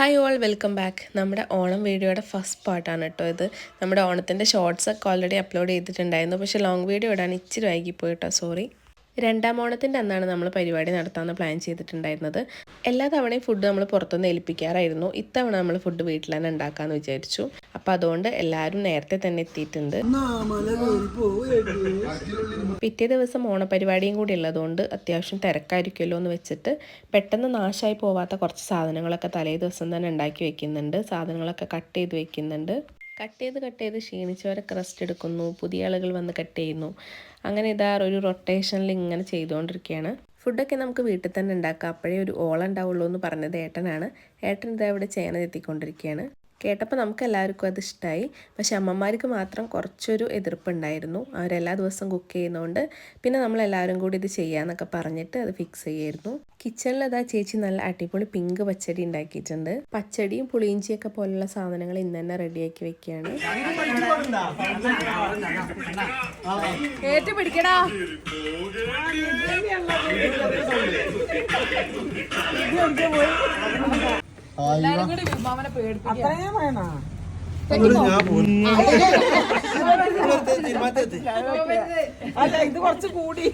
Hi all welcome back. നമ്മുടെ ഓണം വീഡിയോയുടെ first പാർട്ടാണ് കേട്ടോ ഇത്. നമ്മുടെ ഓണത്തിൻ്റെ ഷോർട്സൊക്കെ ഓൾറെഡി അപ്ലോഡ് ചെയ്തിട്ടുണ്ടായിരുന്നു, പക്ഷേ ലോങ് വീഡിയോ ഇടാൻ ഇച്ചിരി വൈകിപ്പോയി കേട്ടോ, സോറി. രണ്ടാം ഓണത്തിൻ്റെ അന്നാണ് നമ്മൾ പരിപാടി നടത്താമെന്ന് പ്ലാൻ ചെയ്തിട്ടുണ്ടായിരുന്നത്. എല്ലാ തവണയും ഫുഡ് നമ്മൾ പുറത്തുനിന്ന് ഏൽപ്പിക്കാറായിരുന്നു. ഇത്തവണ നമ്മൾ ഫുഡ് വീട്ടിൽ തന്നെ ഉണ്ടാക്കാമെന്ന് വിചാരിച്ചു. അപ്പോൾ അതുകൊണ്ട് എല്ലാവരും നേരത്തെ തന്നെ എത്തിയിട്ടുണ്ട്. പിറ്റേ ദിവസം ഓണപരിപാടിയും കൂടി ഉള്ളതുകൊണ്ട് അത്യാവശ്യം തിരക്കായിരിക്കുമല്ലോ എന്ന് വെച്ചിട്ട് പെട്ടെന്ന് നാശമായി പോവാത്ത കുറച്ച് സാധനങ്ങളൊക്കെ തലേ ദിവസം തന്നെ ഉണ്ടാക്കി വെക്കുന്നുണ്ട്. സാധനങ്ങളൊക്കെ കട്ട് ചെയ്ത് വെക്കുന്നുണ്ട്. കട്ട് ചെയ്ത് ക്ഷീണിച്ചവരൊക്കെ റെസ്റ്റ് എടുക്കുന്നു, പുതിയ ആളുകൾ വന്ന് കട്ട് ചെയ്യുന്നു. അങ്ങനെ ഇതാ ഒരു റൊട്ടേഷനിൽ ഇങ്ങനെ ചെയ്തുകൊണ്ടിരിക്കുകയാണ്. ഫുഡൊക്കെ നമുക്ക് വീട്ടിൽ തന്നെ ഉണ്ടാക്കാം, അപ്പോഴേ ഒരു ഓളം ഉണ്ടാവുള്ളൂ എന്ന് പറഞ്ഞത് ഏട്ടനാണ്. ഏട്ടൻ ഇതാ ഇവിടെ ചേന എത്തിക്കൊണ്ടിരിക്കുകയാണ്. കേട്ടപ്പോൾ നമുക്ക് എല്ലാവർക്കും അത് ഇഷ്ടമായി. പക്ഷെ അമ്മമാർക്ക് മാത്രം കുറച്ചൊരു എതിർപ്പുണ്ടായിരുന്നു. അവരെല്ലാ ദിവസവും കുക്ക് ചെയ്യുന്നതുകൊണ്ട് പിന്നെ നമ്മളെല്ലാവരും കൂടി ഇത് ചെയ്യാമെന്നൊക്കെ പറഞ്ഞിട്ട് അത് ഫിക്സ് ചെയ്യായിരുന്നു. കിച്ചണിൽ അതാ ചേച്ചി നല്ല അടിപൊളി പിങ്ക് പച്ചടി ഉണ്ടാക്കിയിട്ടുണ്ട്. പച്ചടിയും പുളിയിഞ്ചിയൊക്കെ പോലുള്ള സാധനങ്ങൾ ഇന്ന് തന്നെ റെഡിയാക്കി വെക്കുകയാണ്. ഇത് കുറച്ച് കൂടി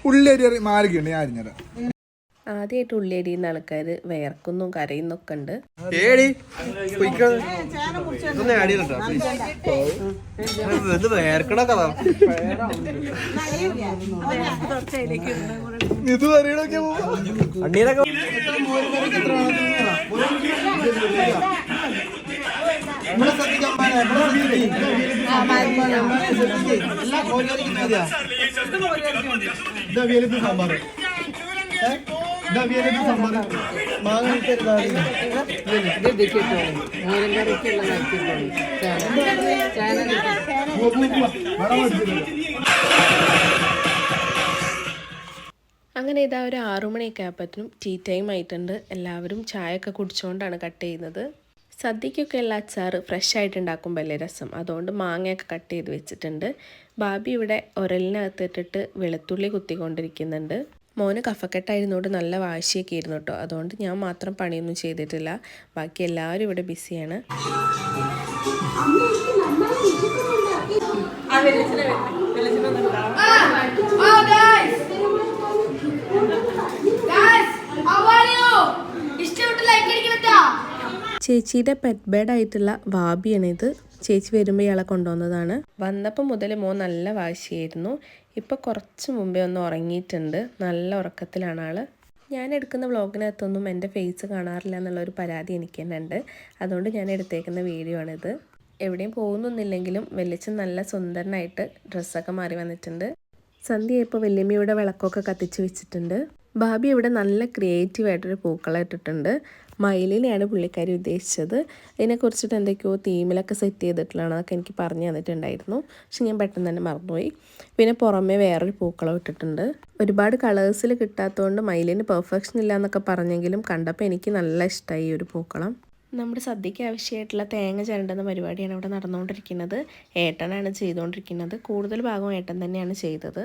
ഉള്ളേരി മാറിക്കണ്ട് ഞാൻ അറിഞ്ഞത്. ആദ്യമായിട്ട് ഉള്ളിയരിയുന്ന ആൾക്കാർ വേർക്കുന്നു കരയുന്നൊക്കെ ഉണ്ട്. ഇത് അറിയണൊക്കെ സാമ്പാർ അങ്ങനെ ഇതാ ഒരു 6 മണിയൊക്കെ ആയപ്പോഴത്തേനും ടീ ടൈം ആയിട്ടുണ്ട്. എല്ലാവരും ചായയൊക്കെ കുടിച്ചുകൊണ്ടാണ് കട്ട് ചെയ്യുന്നത്. സദ്യക്കൊക്കെ ഉള്ള അച്ചാർ ഫ്രഷ് ആയിട്ട് ഉണ്ടാക്കുമ്പോൾ അല്ലേ രസം, അതുകൊണ്ട് മാങ്ങയൊക്കെ കട്ട് ചെയ്ത് വെച്ചിട്ടുണ്ട്. ബാബി ഇവിടെ ഉരലിനകത്തിട്ടിട്ട് വെളുത്തുള്ളി കുത്തിക്കൊണ്ടിരിക്കുന്നുണ്ട്. മോന് കഫക്കെട്ടായിരുന്നോണ്ട് നല്ല വാശിയൊക്കെ ആയിരുന്നു കേട്ടോ, അതുകൊണ്ട് ഞാൻ മാത്രം പണിയൊന്നും ചെയ്തിട്ടില്ല. ബാക്കി എല്ലാവരും ഇവിടെ ബിസിയാണ്. ചേച്ചിയുടെ പെറ്റ് ബേഡ് ആയിട്ടുള്ള വാബിയാണിത്. ചേച്ചി വരുമ്പോൾ ഇയാളെ കൊണ്ടുവന്നതാണ്. വന്നപ്പോൾ മുതൽ മോൻ നല്ല വാശിയായിരുന്നു. ഇപ്പോൾ കുറച്ച് മുമ്പേ ഒന്ന് ഉറങ്ങിയിട്ടുണ്ട്. നല്ല ഉറക്കത്തിലാണ് ആൾ. ഞാൻ എടുക്കുന്ന വ്ളോഗിനകത്തൊന്നും എൻ്റെ ഫേസ് കാണാറില്ല എന്നുള്ളൊരു പരാതി എനിക്ക് തന്നെ ഉണ്ട്. അതുകൊണ്ട് ഞാൻ എടുത്തേക്കുന്ന വീഡിയോ ആണിത്. എവിടെയും പോകുന്നൊന്നുമില്ലെങ്കിലും വെല്ലിച്ചൻ നല്ല സുന്ദരനായിട്ട് ഡ്രസ്സൊക്കെ മാറി വന്നിട്ടുണ്ട്. സന്ധ്യ ഇപ്പോൾ വല്യമ്മയുടെ വിളക്കൊക്കെ കത്തിച്ച് വെച്ചിട്ടുണ്ട്. ബാബി ഇവിടെ നല്ല ക്രിയേറ്റീവായിട്ടൊരു പൂക്കളം ഇട്ടിട്ടുണ്ട്. മയിലിനെയാണ് പുള്ളിക്കാരി ഉദ്ദേശിച്ചത്. അതിനെക്കുറിച്ചിട്ട് എന്തൊക്കെയോ തീമിലൊക്കെ സെറ്റ് ചെയ്തിട്ടുള്ളതാണ്, അതൊക്കെ എനിക്ക് പറഞ്ഞു തന്നിട്ടുണ്ടായിരുന്നു. പക്ഷെ ഞാൻ പെട്ടെന്ന് തന്നെ മറന്നുപോയി. പിന്നെ പുറമേ വേറൊരു പൂക്കളം ഇട്ടിട്ടുണ്ട്. ഒരുപാട് കളേഴ്സിൽ കിട്ടാത്തതുകൊണ്ട് മയിലിന് പെർഫെക്ഷൻ ഇല്ല എന്നൊക്കെ പറഞ്ഞെങ്കിലും കണ്ടപ്പോൾ എനിക്ക് നല്ല ഇഷ്ടമായി ഈ ഒരു പൂക്കളം. നമ്മുടെ സദ്യയ്ക്ക് ആവശ്യമായിട്ടുള്ള തേങ്ങ ചിരണ്ടുന്ന പരിപാടിയാണ് ഇവിടെ നടന്നുകൊണ്ടിരിക്കുന്നത്. ഏട്ടനാണ് ചെയ്തുകൊണ്ടിരിക്കുന്നത്. കൂടുതൽ ഭാഗം ഏട്ടൻ തന്നെയാണ് ചെയ്തത്.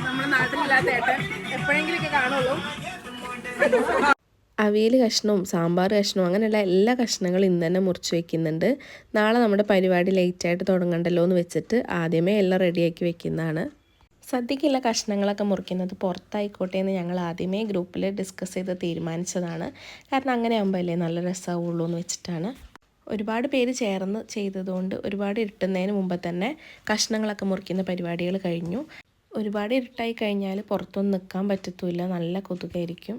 നമ്മുടെ നാട്ടിലില്ലാത്ത ഏട്ടൻ എപ്പോഴെങ്കിലൊക്കെ കാണുള്ളൂ. അവിയൽ കഷ്ണവും സാമ്പാർ കഷ്ണവും അങ്ങനെയുള്ള എല്ലാ കഷ്ണങ്ങളും ഇന്ന് തന്നെ മുറിച്ച് വെക്കുന്നുണ്ട്. നാളെ നമ്മുടെ പരിപാടി ലേറ്റായിട്ട് തുടങ്ങണ്ടല്ലോ എന്ന് വെച്ചിട്ട് ആദ്യമേ എല്ലാം റെഡിയാക്കി വെക്കുന്നതാണ്. സദ്യക്കുള്ള കഷ്ണങ്ങളൊക്കെ മുറിക്കുന്നത് പുറത്തായിക്കോട്ടെ എന്ന് ഞങ്ങൾ ആദ്യമേ ഗ്രൂപ്പിൽ ഡിസ്കസ് ചെയ്ത് തീരുമാനിച്ചതാണ്. കാരണം അങ്ങനെ ആകുമ്പോൾ അല്ലേ നല്ല രസമാവുള്ളൂ എന്ന് വെച്ചിട്ടാണ്. ഒരുപാട് പേര് ചേർന്ന് ചെയ്തതുകൊണ്ട് ഒരുപാട് ഇരുട്ടുന്നതിന് മുമ്പ് തന്നെ കഷ്ണങ്ങളൊക്കെ മുറിക്കുന്ന പരിപാടികൾ കഴിഞ്ഞു. ഒരുപാട് ഇരുട്ടായി കഴിഞ്ഞാൽ പുറത്തൊന്നും നിൽക്കാൻ പറ്റത്തില്ല, നല്ല കൊതുകായിരിക്കും.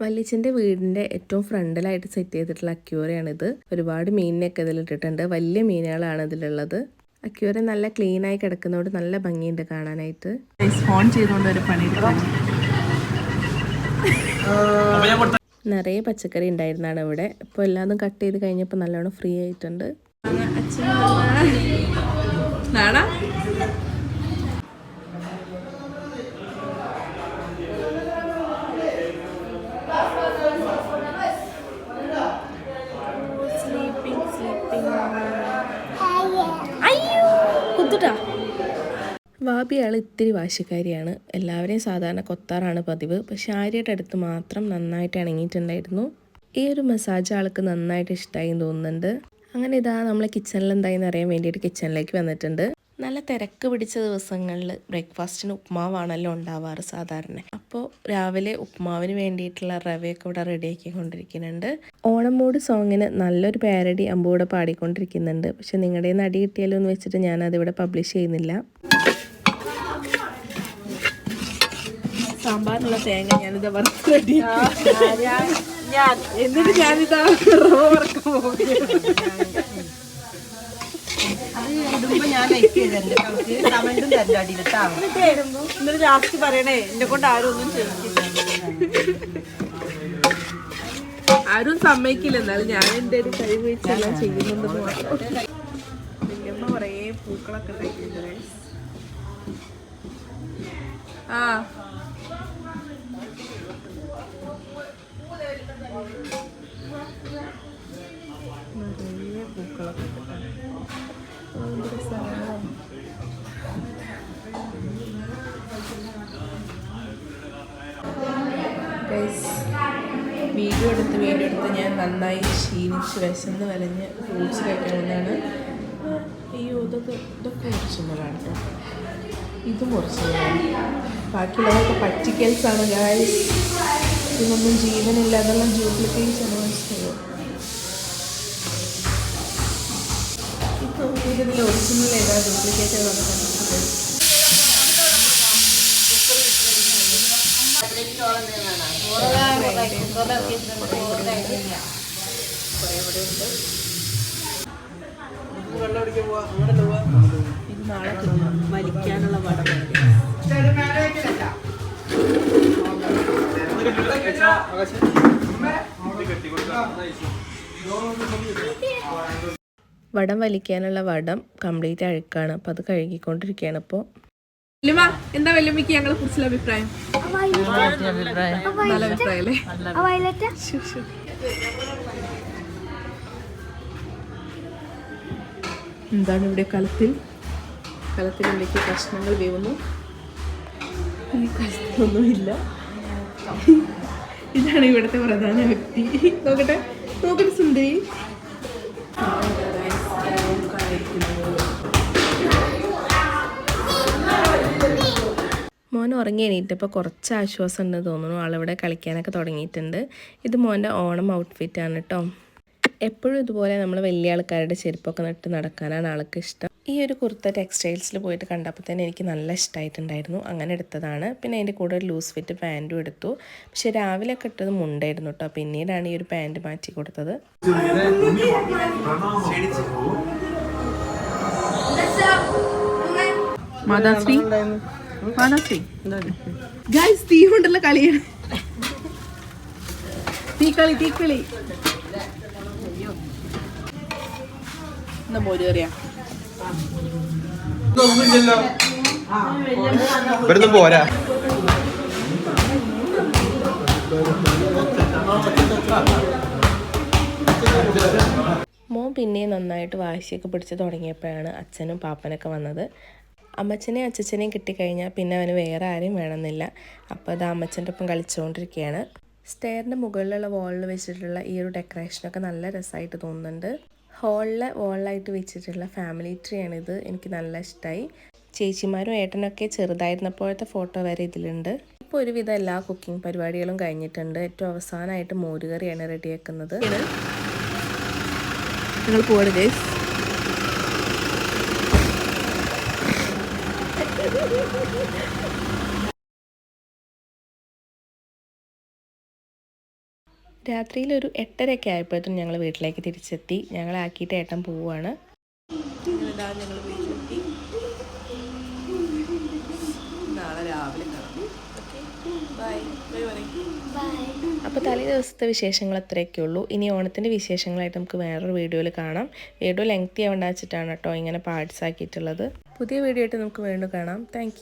വല്ലിച്ചൻ്റെ വീടിൻ്റെ ഏറ്റവും ഫ്രണ്ടിലായിട്ട് സെറ്റ് ചെയ്തിട്ടുള്ള അക്യൂറയാണിത്. ഒരുപാട് മീനിനെയൊക്കെ ഇതിലിട്ടിട്ടുണ്ട്. വലിയ മീനുകളാണ് ഇതിലുള്ളത്. അക്യൂറ നല്ല ക്ലീനായി കിടക്കുന്നതുകൊണ്ട് നല്ല ഭംഗിയുണ്ട് കാണാനായിട്ട്. ഫോൺ ചെയ്തുകൊണ്ട് ഒരു പണി നിറയെ പച്ചക്കറി ഉണ്ടായിരുന്നാണ് ഇവിടെ. ഇപ്പോൾ എല്ലാതും കട്ട് ചെയ്ത് കഴിഞ്ഞപ്പോൾ നല്ലോണം ഫ്രീ ആയിട്ടുണ്ട്. വാബി ആൾ ഇത്തിരി വാശിക്കാരിയാണ്. എല്ലാവരെയും സാധാരണ കൊത്താറാണ് പതിവ്. പക്ഷെ ആര്യയുടെ അടുത്ത് മാത്രം നന്നായിട്ട് ഇണങ്ങിയിട്ടുണ്ടായിരുന്നു. ഈ ഒരു മസാജ് ആൾക്ക് നന്നായിട്ട് ഇഷ്ടമായി തോന്നുന്നുണ്ട്. അങ്ങനെ ഇതാ നമ്മൾ കിച്ചണിൽ എന്തായെന്ന് അറിയാൻ വേണ്ടിയിട്ട് കിച്ചണിലേക്ക് വന്നിട്ടുണ്ട്. നല്ല തിരക്ക് പിടിച്ച ദിവസങ്ങളിൽ ബ്രേക്ക്ഫാസ്റ്റിന് ഉപ്മാവാണല്ലോ ഉണ്ടാവാറ് സാധാരണ. അപ്പോൾ രാവിലെ ഉപ്മാവിന് വേണ്ടിയിട്ടുള്ള റവയൊക്കെ ഇവിടെ റെഡിയാക്കിക്കൊണ്ടിരിക്കുന്നുണ്ട്. ഓണം മൂഡ് സോങ്ങിന് നല്ലൊരു പാരഡി അമ്പൂടെ പാടിക്കൊണ്ടിരിക്കുന്നുണ്ട്. പക്ഷെ നിങ്ങളുടെ നടി കിട്ടിയാലോ എന്ന് വെച്ചിട്ട് ഞാനതിവിടെ പബ്ലിഷ് ചെയ്യുന്നില്ല. സാമ്പാറിനുള്ള തേങ്ങ ഞാനിത് വറുത്ത് റെഡി എന്നിട്ട് ഞാനിതാ റവ വറക്കാൻ പോകുകയാണ്. എന്നിട്ട് ലാസ്റ്റ് പറയണേ എന്നെ കൊണ്ട് ആരും ഒന്നും ചെയ്യിക്കില്ല. ആരും സമ്മതിക്കില്ല. എന്നാലും ഞാൻ എൻ്റെ ഒരു കഴിവ് വെച്ചെല്ലാം ചെയ്യുന്നുണ്ടെന്ന് മാത്രം. അമ്മ കുറേ പൂക്കളൊക്കെ ഉണ്ടാക്കിയിട്ടുണ്ട്. ആ നിറയെ പൂക്കളൊക്കെ വീഡിയോ എടുത്ത് ഞാൻ നന്നായി ക്ഷീണിച്ച് വിശന്ന് വലഞ്ഞ് ഫ്രൂട്ട്സ് കഴിക്കണമെന്നാണ്. അയ്യോ ഇതൊക്കെ മുറിച്ചുള്ളതാണ് കേട്ടോ. ഇത് മുറിച്ചുള്ളതാണ്. ബാക്കിയുള്ളതൊക്കെ പറ്റിക്കൽസാണ് ഗായ്സ്. ഇതൊന്നും ജീവനില്ല. അതെല്ലാം ഡ്യൂപ്ലിക്കേറ്റ്സ് ആണ്. മനസ്സിലായോ? ഇപ്പോൾ ഇതിൽ ഒറിജിനൽ ഏതാ ഡ്യൂപ്ലിക്കേറ്റ് ഏതാണെന്ന് കണ്ടിട്ടുണ്ട്. ഇത് നാളെ വലിക്കാനുള്ള വടം. വടം വലിക്കാനുള്ള വടം കംപ്ലീറ്റ് അഴുക്കാണ്. അപ്പോൾ അത് കഴുകിക്കൊണ്ടിരിക്കുകയാണ് ഇപ്പോൾ. എന്താ വല്യമ്മക്ക് ഞങ്ങളെ കുറിച്ചുള്ള അഭിപ്രായം? നല്ല അഭിപ്രായം അല്ലേ? എന്താണ് ഇവിടെ കലത്തിലേക്ക് കഷ്ണങ്ങൾ വേവുന്നു. ഈ കഷ്ണമൊന്നുമില്ല. ഇതാണ് ഇവിടുത്തെ പ്രധാന വ്യക്തി. നോക്കട്ടെ സുന്ദരി. മോൻ ഉറങ്ങി എണീറ്റപ്പോൾ കുറച്ച് ആശ്വാസം ഉണ്ടെന്ന് തോന്നുന്നു. ആളിവിടെ കളിക്കാനൊക്കെ തുടങ്ങിയിട്ടുണ്ട്. ഇത് മോൻ്റെ ഓണം ഔട്ട്ഫിറ്റാണ് കേട്ടോ. എപ്പോഴും ഇതുപോലെ നമ്മൾ വലിയ ആൾക്കാരുടെ ചെരുപ്പൊക്കെ നട്ട് നടക്കാനാണ് ആൾക്ക് ഇഷ്ടം. ഈ ഒരു കുർത്ത ടെക്സ്റ്റൈൽസിൽ പോയിട്ട് കണ്ടപ്പോൾ തന്നെ എനിക്ക് നല്ല ഇഷ്ടമായിട്ടുണ്ടായിരുന്നു. അങ്ങനെ എടുത്തതാണ്. പിന്നെ അതിൻ്റെ കൂടെ ഒരു ലൂസ് ഫിറ്റ് പാൻറ്റും എടുത്തു. പക്ഷെ രാവിലെ ഒക്കെ ഇട്ടത് മുണ്ടായിരുന്നു കേട്ടോ. പിന്നീടാണ് ഈ ഒരു പാൻറ്റ് മാറ്റി കൊടുത്തത്. മാതാശ്രീ ഗൈസ്, തീ കൊണ്ടുള്ള കളിയാണ്. തീക്കളി എന്നാ മോര് കറിയാ. പോരാ. മോൻ പിന്നെ നന്നായിട്ട് വാശിയൊക്കെ പിടിച്ച് തുടങ്ങിയപ്പോഴാണ് അച്ഛനും പാപ്പനൊക്കെ വന്നത്. അമ്മച്ചനെയും അച്ഛനെയും കിട്ടിക്കഴിഞ്ഞാൽ പിന്നെ അവന് വേറെ ആരെയും വേണമെന്നില്ല. അപ്പോൾ അത് അമ്മച്ചൻ്റെ ഒപ്പം കളിച്ചുകൊണ്ടിരിക്കുകയാണ്. സ്റ്റെയറിൻ്റെ മുകളിലുള്ള വാളിൽ വെച്ചിട്ടുള്ള ഈ ഒരു ഡെക്കറേഷനൊക്കെ നല്ല രസമായിട്ട് തോന്നുന്നുണ്ട്. വാളിലായിട്ട് വെച്ചിട്ടുള്ള ഫാമിലി ട്രീ ആണിത്. എനിക്ക് നല്ല ഇഷ്ടമായി. ചേച്ചിമാരും ഏട്ടനൊക്കെ ചെറുതായിരുന്നപ്പോഴത്തെ ഫോട്ടോ വരെ ഇതിലുണ്ട്. ഇപ്പോൾ ഒരുവിധം എല്ലാ കുക്കിംഗ് പരിപാടികളും കഴിഞ്ഞിട്ടുണ്ട്. ഏറ്റവും അവസാനമായിട്ട് മോരുകറിയാണ് റെഡിയാക്കുന്നത്. നിങ്ങൾ പോവാണ് ഗൈസ്. രാത്രിയിൽ ഒരു 8:30 ആയപ്പോഴത്തേനും ഞങ്ങൾ വീട്ടിലേക്ക് തിരിച്ചെത്തി. ഞങ്ങളെ ആക്കിയിട്ട് ഏട്ടൻ പോവുകയാണ്. ഞങ്ങൾ വീട്ടിലെത്തി. നാളെ രാവിലെ കാണാം. ഓക്കെ. അപ്പോൾ തലേ ദിവസത്തെ വിശേഷങ്ങൾ അത്രയൊക്കെ ഉള്ളൂ. ഇനി ഓണത്തിൻ്റെ വിശേഷങ്ങളായിട്ട് നമുക്ക് വേറൊരു വീഡിയോയിൽ കാണാം. വീഡിയോ ലെങ്തി ആവേണ്ട വെച്ചിട്ടാണ് കേട്ടോ ഇങ്ങനെ പാർട്സ് ആക്കിയിട്ടുള്ളത്. പുതിയ വീഡിയോ ആയിട്ട് നമുക്ക് വീണ്ടും കാണാം. താങ്ക്